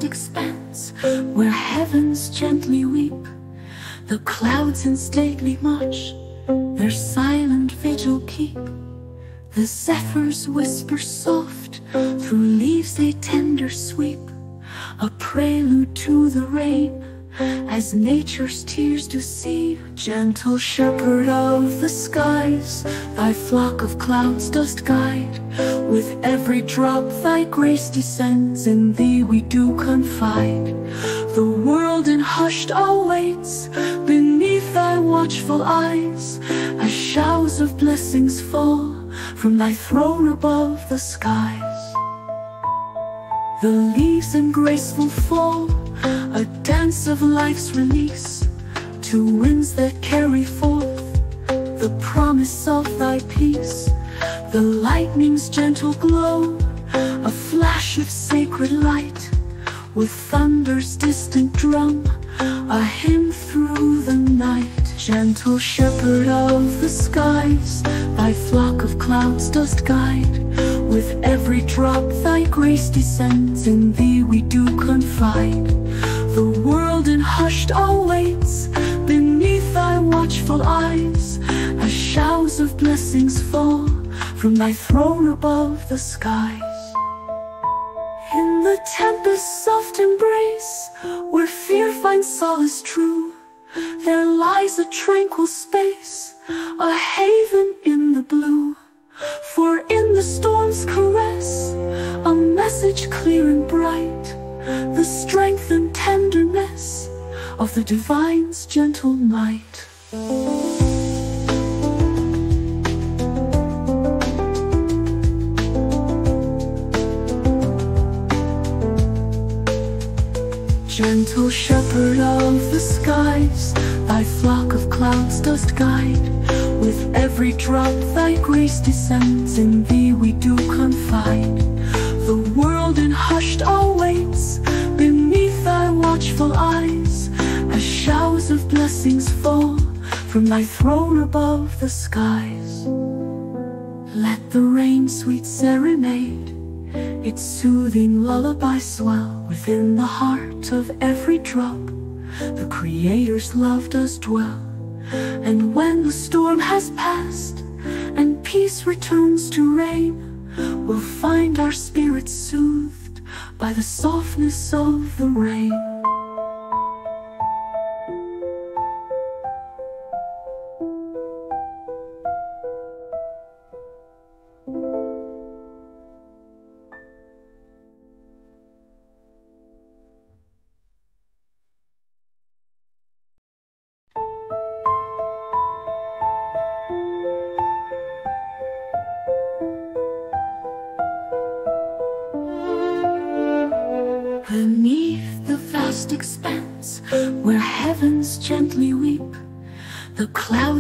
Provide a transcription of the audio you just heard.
vast expanse, where heavens gently weep. The clouds in stately march their silent vigil keep. The zephyrs whisper soft, through leaves they tender sweep, a prelude to the rain, as nature's tears do see. Gentle shepherd of the skies, thy flock of clouds dost guide. With every drop thy grace descends, in thee we do confide. The world in hushed awe waits beneath thy watchful eyes, as showers of blessings fall from thy throne above the skies. The leaves in graceful fall, a dance of life's release, to winds that carry forth the promise of thy peace. The lightning's gentle glow, a flash of sacred light, with thunder's distant drum, a hymn through the night. Gentle shepherd of the skies, thy flock of clouds dost guide. With every drop thy grace descends, in thee we do confide. The world in hushed awe waits beneath thy watchful eyes, as showers of blessings fall from thy throne above the skies. In the tempest's soft embrace, where fear finds solace true, there lies a tranquil space, a haven in the blue. For in the storm's caress, a message clear and bright, the strength and tenderness of the divine's gentle might. Gentle shepherd of the skies, thy flock of clouds dost guide. With every drop thy grace descends, in thee we do confide. The world in hushed awe waits beneath thy watchful eyes, as showers of blessings fall from thy throne above the skies. Let the rain's sweet serenade its soothing lullaby swell within the heart of every drop. The Creator's love does dwell. And when the storm has passed and peace returns to reign, we'll find our spirits soothed by the softness of the rain. Beneath the vast expanse, where heavens gently weep, the clouds